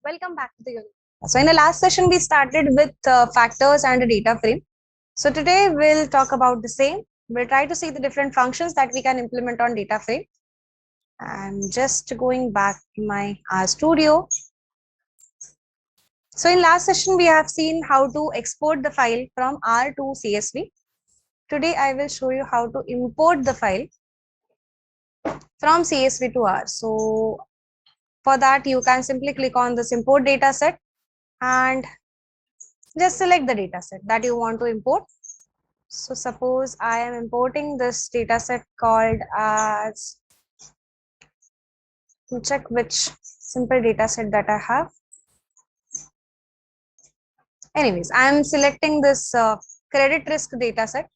Welcome back to the unit. So in the last session, we started with factors and a data frame. So today we'll talk about the same. We'll try to see the different functions that we can implement on data frame. I'm just going back to my RStudio. So in last session, we have seen how to export the file from R to CSV. Today, I will show you how to import the file from CSV to R. So for that, you can simply click on this import data set and just select the data set that you want to import. So suppose I am importing this data set called as, check which simple data set that I have. Anyways, I am selecting this credit risk data set.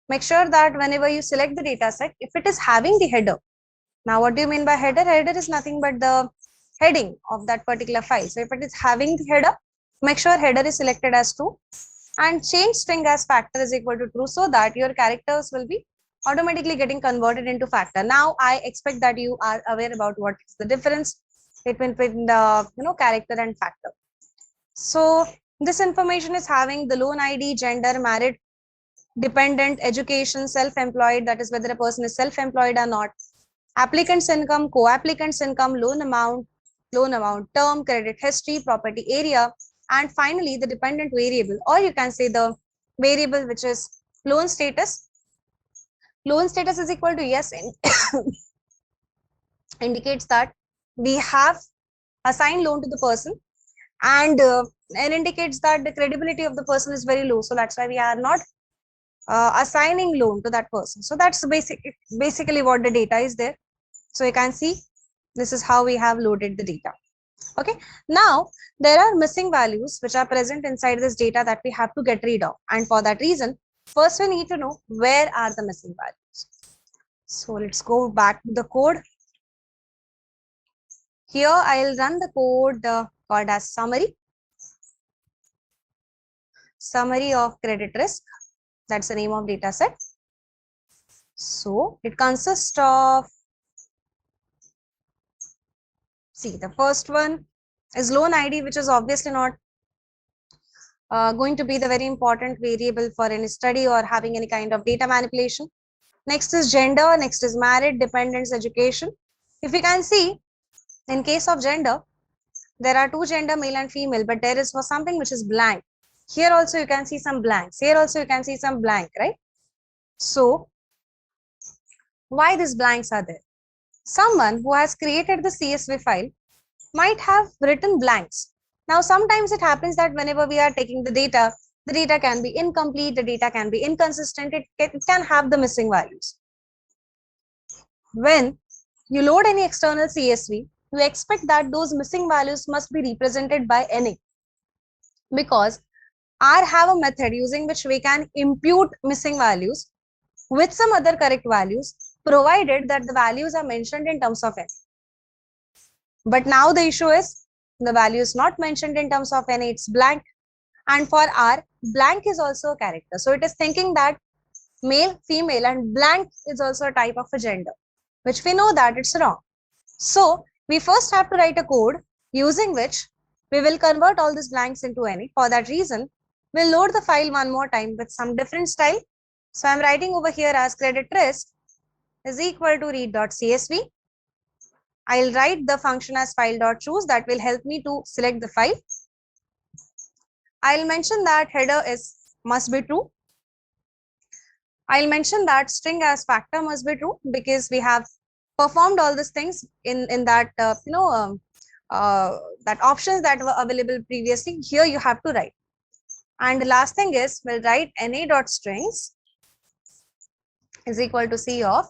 Make sure that whenever you select the data set, if it is having the header. Now, what do you mean by header? Header is nothing but the heading of that particular file. So if it is having the header, make sure header is selected as true and change string as factor is equal to true so that your characters will be automatically getting converted into factor. Now, I expect that you are aware about what is the difference between the character and factor. So this information is having the loan ID, gender, married, dependent, education, self-employed, that is whether a person is self-employed or not, applicant's income, co-applicant's income, loan amount, term, credit history, property area, and finally the dependent variable, or you can say the variable which is loan status. Loan status is equal to yes indicates that we have assigned loan to the person, and indicates that the credibility of the person is very low. So that's why we are not assigning loan to that person. So that's basically what the data is there. So you can see this is how we have loaded the data. Okay, now there are missing values which are present inside this data that we have to get rid of, and for that reason first we need to know where are the missing values. So let's go back to the code. Here I'll run the code called as summary of credit risk. That's the name of data set. So it consists of, see, the first one is loan ID, which is obviously not going to be the very important variable for any study or having any kind of data manipulation. Next is gender, next is married, dependents, education. If you can see, in case of gender, there are two gender, male and female, but there is for something which is blank. Here also you can see some blanks. Here also you can see some blank, right? So why these blanks are there? Someone who has created the CSV file might have written blanks. Now, sometimes it happens that whenever we are taking the data can be incomplete, the data can be inconsistent, it can have the missing values. When you load any external CSV, you expect that those missing values must be represented by NA, because R have a method using which we can impute missing values with some other correct values, provided that the values are mentioned in terms of N. But now the issue is the value is not mentioned in terms of N, it's blank. And for R, blank is also a character. So it is thinking that male, female, and blank is also a type of a gender, which we know that it's wrong. So we first have to write a code using which we will convert all these blanks into NA. For that reason, we'll load the file one more time with some different style. So I'm writing over here as credit risk is equal to read.csv. I'll write the function as file.choose that will help me to select the file. I'll mention that header must be true. I'll mention that string as factor must be true because we have performed all these things in that that options that were available previously. Here you have to write. And the last thing is we'll write na.strings is equal to C of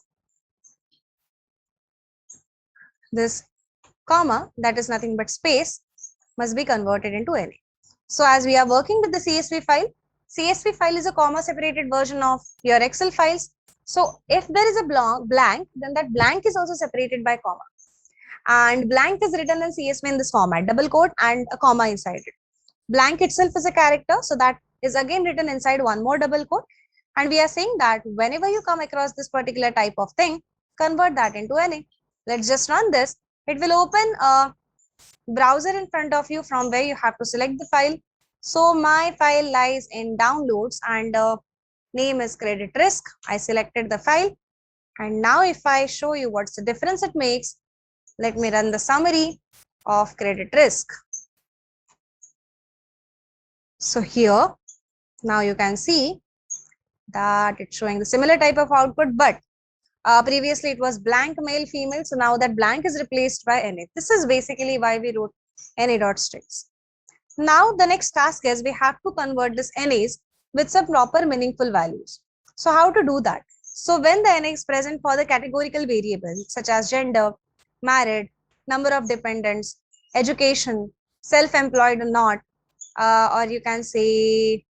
this comma, that is nothing but space, must be converted into NA. So as we are working with the CSV file is a comma separated version of your Excel files. So if there is a blank, then that blank is also separated by comma. And blank is written in CSV in this format, double quote and a comma inside it. Blank itself is a character, so that is again written inside one more double quote. And we are saying that whenever you come across this particular type of thing, convert that into NA. Let's just run this. It will open a browser in front of you from where you have to select the file. So my file lies in downloads and name is credit risk. I selected the file. And now if I show you what's the difference it makes, let me run the summary of credit risk. So here, now you can see that it's showing the similar type of output, but previously it was blank male female. So now that blank is replaced by NA. This is basically why we wrote NA.strings. Now the next task is we have to convert this NAs with some proper meaningful values. So how to do that? So when the NA is present for the categorical variables such as gender, married, number of dependents, education, self-employed or not, or you can say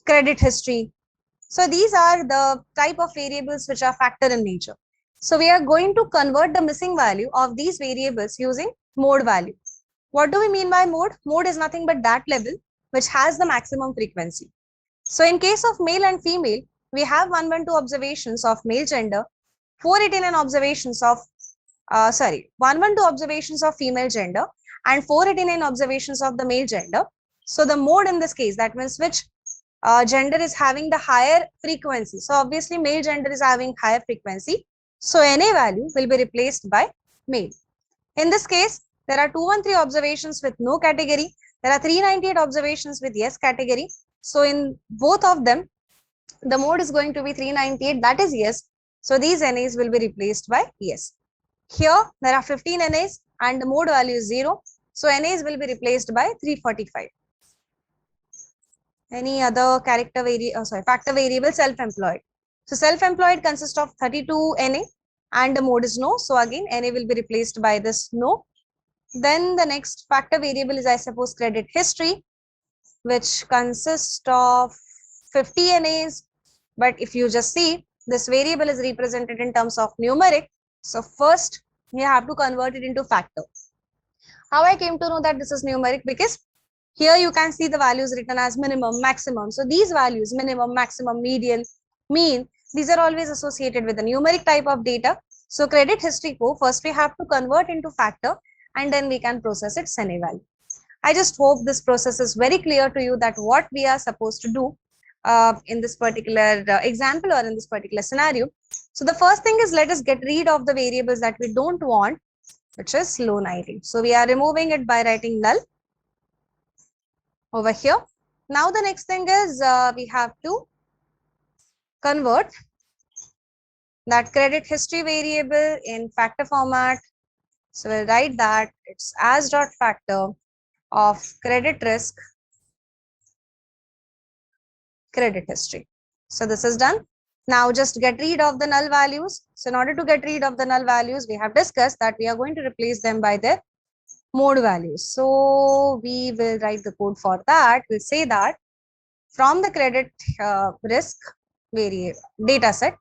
credit history. So these are the type of variables which are factor in nature. So we are going to convert the missing value of these variables using mode value. What do we mean by mode? Mode is nothing but that level which has the maximum frequency. So in case of male and female, we have 112 observations of male gender, 489 observations of 112 observations of female gender and 489 observations of the male gender. So the mode in this case, that means which gender is having the higher frequency. So obviously male gender is having higher frequency. So NA value will be replaced by male. In this case, there are 213 observations with no category. There are 398 observations with yes category. So in both of them, the mode is going to be 398, that is yes. So these NAs will be replaced by yes. Here, there are 15 NAs and the mode value is 0. So NAs will be replaced by 345. Any other factor variable, self-employed. So self-employed consists of 32 NA and the mode is no. So again, NA will be replaced by this no. Then the next factor variable is, I suppose, credit history, which consists of 50 NAs. But if you just see, this variable is represented in terms of numeric. So first, you have to convert it into factor. How I came to know that this is numeric? Because here you can see the values written as minimum, maximum. So these values, minimum, maximum, median, mean, these are always associated with the numeric type of data. So credit history ko first we have to convert into factor and then we can process its NA value. I just hope this process is very clear to you that what we are supposed to do in this particular example or in this particular scenario. So the first thing is, let us get rid of the variables that we don't want, which is low 90. So we are removing it by writing null over here. Now the next thing is we have to convert that credit history variable in factor format. So we'll write that it's as dot factor of credit risk credit history. So this is done. Now just get rid of the null values. So in order to get rid of the null values, we have discussed that we are going to replace them by their mode values. So we will write the code for that. We'll say that from the credit risk variable data set,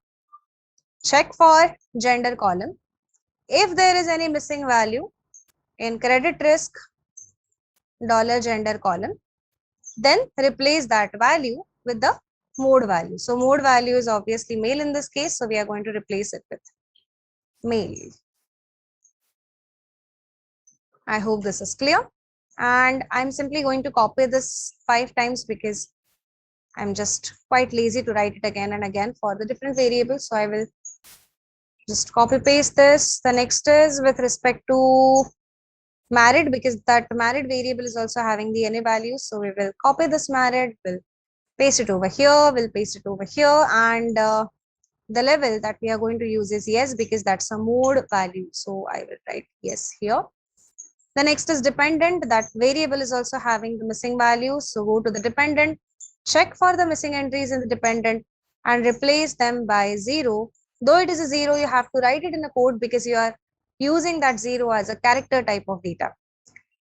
check for gender column. If there is any missing value in credit risk $gender column, then replace that value with the mode value. So mode value is obviously male in this case. So we are going to replace it with male. I hope this is clear. And I'm simply going to copy this 5 times because I'm just quite lazy to write it again and again for the different variables. So I will just copy paste this. The next is with respect to married, because that married variable is also having the NA values. So we will copy this married, we'll paste it over here, we'll paste it over here, and the level that we are going to use is yes, because that's a mode value. So I will write yes here. The next is dependent. That variable is also having the missing value. So go to the dependent, check for the missing entries in the dependent and replace them by 0. Though it is a 0, you have to write it in the code because you are using that 0 as a character type of data.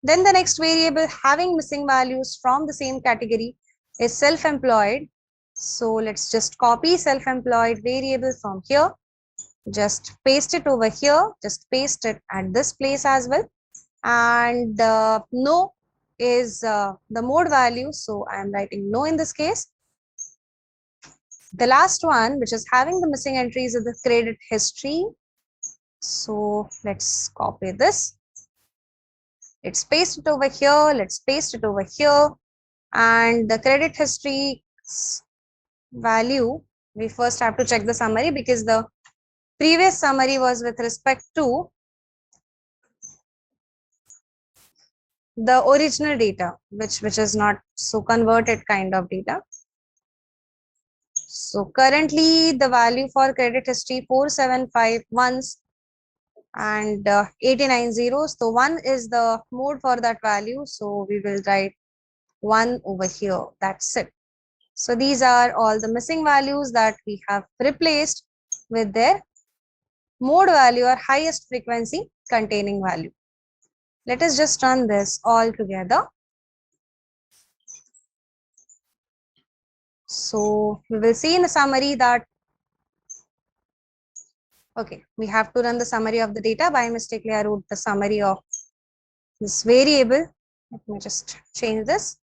Then the next variable having missing values from the same category is self-employed. So let's just copy self-employed variable from here. Just paste it over here. Just paste it at this place as well. And no is the mode value. So I am writing no in this case. The last one, which is having the missing entries is the credit history. So let's copy this. Let's paste it over here. Let's paste it over here. And the credit history value, we first have to check the summary because the previous summary was with respect to the original data, which is not so converted kind of data. So currently the value for credit history 475 ones and 89 zeros. So 1 is the mode for that value. So we will write 1 over here. That's it. So these are all the missing values that we have replaced with their mode value or highest frequency containing value. Let us just run this all together. So we will see in the summary that, okay, we have to run the summary of the data. By mistakenly, I wrote the summary of this variable. Let me just change this.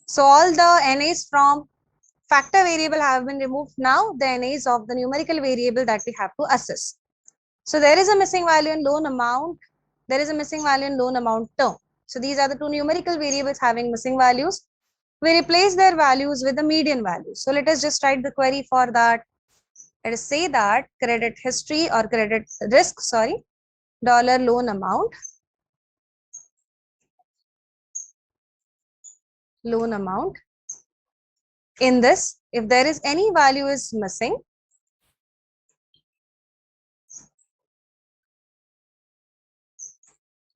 So all the NAs from factor variable have been removed. Now the NAs of the numerical variable that we have to assess. So there is a missing value in loan amount. There is a missing value in loan amount term. So these are the two numerical variables having missing values. We replace their values with the median value. So let us just write the query for that. Let us say that credit history or credit risk, sorry, dollar loan amount, in this, if there is any value is missing,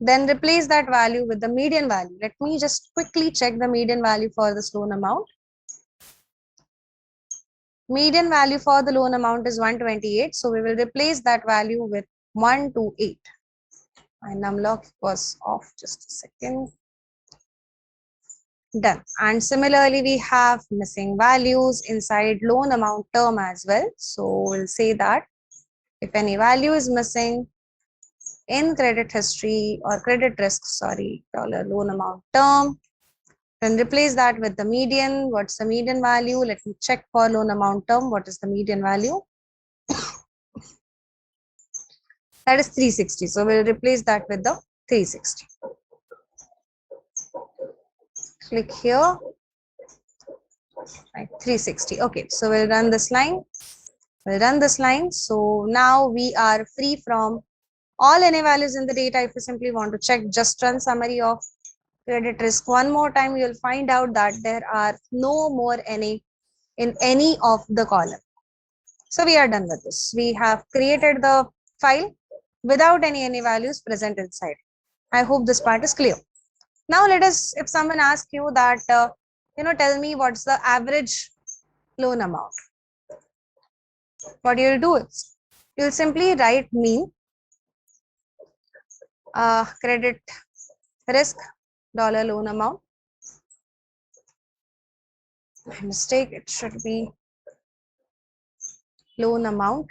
then replace that value with the median value. Let me just quickly check the median value for this loan amount. Median value for the loan amount is 128. So we will replace that value with 128. My numlock was off, just a second. Done. And similarly, we have missing values inside loan amount term as well. So we'll say that if any value is missing in credit history or credit risk, sorry, dollar loan amount term, then replace that with the median. What's the median value? Let me check for loan amount term. What is the median value? That is 360. So we'll replace that with the 360. Click here. Right, 360. Okay, so we'll run this line. So now we are free from all NA values in the data. If you simply want to check, just run summary of credit risk one more time. You'll find out that there are no more NA in any of the column. So we are done with this. We have created the file without any NA values present inside. I hope this part is clear. Now let us, if someone asks you that, tell me what's the average loan amount. What you'll do is, you'll simply write mean credit risk dollar loan amount. My mistake, it should be loan amount.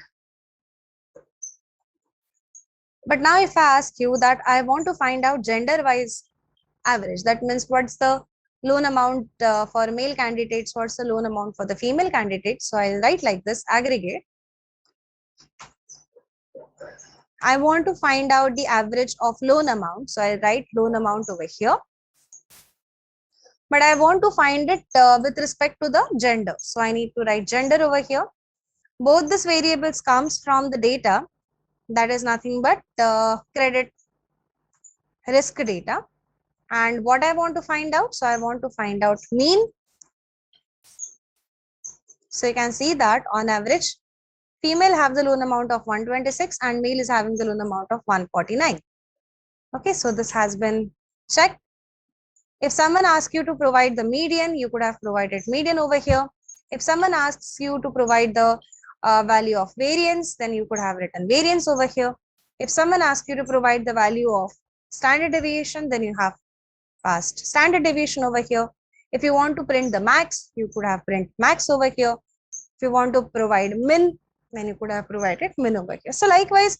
But now if I ask you that I want to find out gender wise average, that means what's the loan amount for male candidates, what's the loan amount for the female candidates. So I'll write like this, aggregate. I want to find out the average of loan amount. So I'll write loan amount over here. But I want to find it with respect to the gender. So I need to write gender over here. Both these variables comes from the data. That is nothing but credit risk data. And what I want to find out? So I want to find out mean. So you can see that on average, female have the loan amount of 126 and male is having the loan amount of 149. Okay, so this has been checked. If someone asks you to provide the median, you could have provided median over here. If someone asks you to provide the value of variance, then you could have written variance over here. If someone asks you to provide the value of standard deviation, then you have passed standard deviation over here. If you want to print the max, you could have print max over here. If you want to provide min, then you could have provided min over here. So likewise,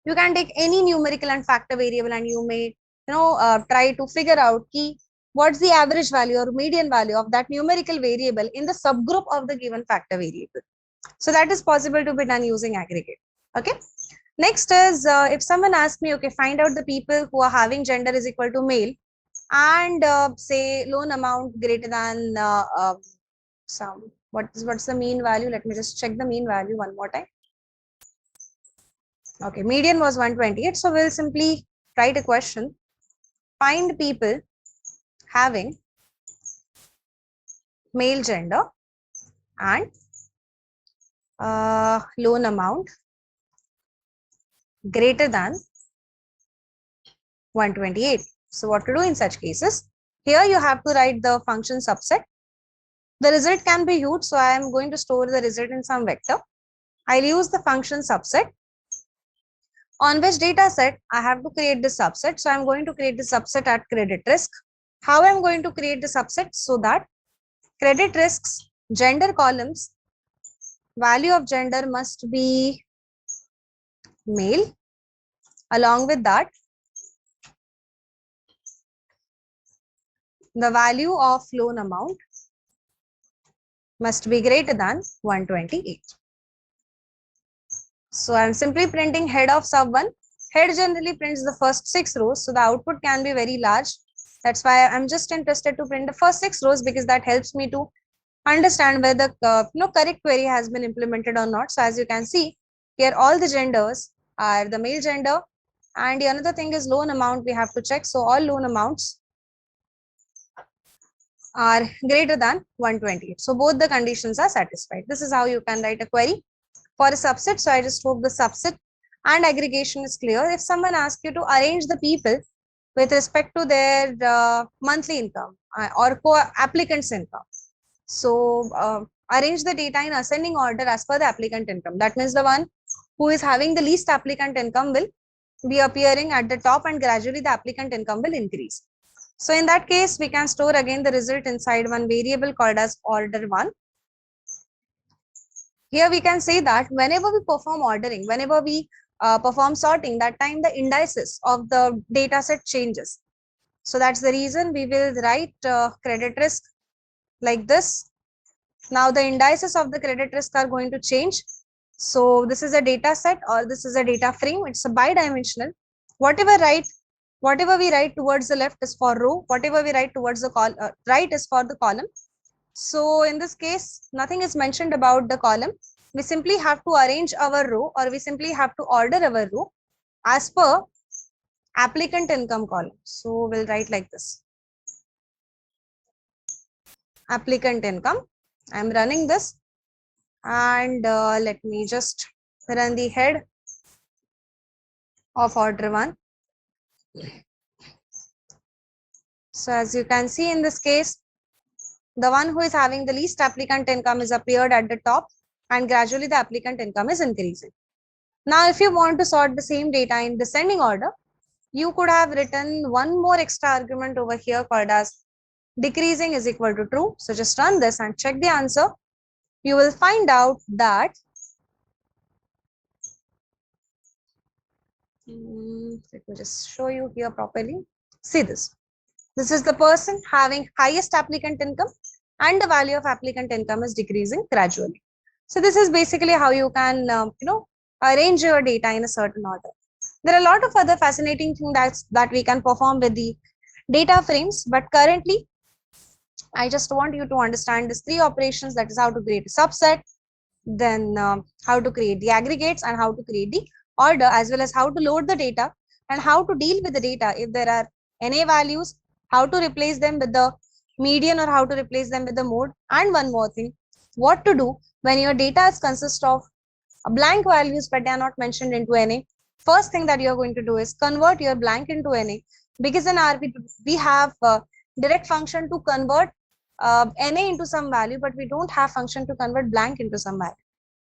you can take any numerical and factor variable and you may try to figure out key what's the average value or median value of that numerical variable in the subgroup of the given factor variable. So that is possible to be done using aggregate. Okay. Next is if someone asks me, okay, find out the people who are having gender is equal to male and say loan amount greater than some, what's the mean value? Let me just check the mean value one more time. Okay, median was 128. So we'll simply write a question. Find people having male gender and loan amount greater than 128. So what to do in such cases? Here you have to write the function subset. The result can be huge, so I am going to store the result in some vector. I'll use the function subset. On which data set I have to create the subset. So I'm going to create the subset at credit risk. How I'm going to create the subset? So that credit risks gender columns, value of gender must be male. Along with that, the value of loan amount must be greater than 128. So I'm simply printing head of sub 1. Head generally prints the first 6 rows, so the output can be very large. That's why I'm just interested to print the first 6 rows, because that helps me to understand whether correct query has been implemented or not. So as you can see here, all the genders are the male gender, and the another thing is loan amount we have to check. So all loan amounts are greater than 128. So both the conditions are satisfied. This is how you can write a query for a subset. So I just hope the subset and aggregation is clear. If someone asks you to arrange the people with respect to their monthly income or applicant's income, so arrange the data in ascending order as per the applicant income. That means the one who is having the least applicant income will be appearing at the top, and gradually the applicant income will increase. So in that case, we can store again the result inside one variable called as order 1. Here we can say that whenever we perform ordering, whenever we perform sorting, that time the indices of the data set changes. So that's the reason we will write credit risk like this. Now the indices of the credit risk are going to change. So this is a data set or this is a data frame. It's a bidimensional. Whatever we write towards the left is for row. Whatever we write towards the right is for the column. So in this case, nothing is mentioned about the column. We simply have to arrange our row, or we simply have to order our row as per applicant income column. So we'll write like this. Applicant income. I'm running this, and let me just run the head of order 1. So as you can see in this case, the one who is having the least applicant income is appeared at the top, and gradually the applicant income is increasing. Now, if you want to sort the same data in descending order, you could have written one more extra argument over here called as decreasing is equal to true. So just run this and check the answer. You will find out that let me just show you here properly. See this. This is the person having highest applicant income, and the value of applicant income is decreasing gradually. So this is basically how you can arrange your data in a certain order. There are a lot of other fascinating things that we can perform with the data frames, but currently I just want you to understand these 3 operations, that is how to create a subset, then how to create the aggregates, and how to create the order, as well as how to load the data and how to deal with the data if there are NA values, how to replace them with the median or how to replace them with the mode. And one more thing, what to do when your data is consist of blank values but they are not mentioned into NA. First thing that you are going to do is convert your blank into NA, because in R we have direct function to convert NA into some value, but we don't have function to convert blank into some value.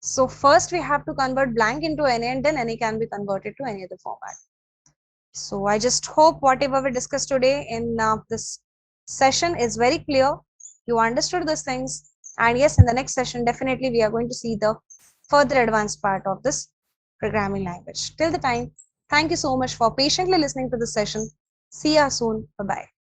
So first we have to convert blank into NA, and then NA can be converted to any other format. So I just hope whatever we discussed today in this session is very clear. You understood these things, and yes, in the next session definitely we are going to see the further advanced part of this programming language. Till the time, thank you so much for patiently listening to this session. See you soon. Bye-bye.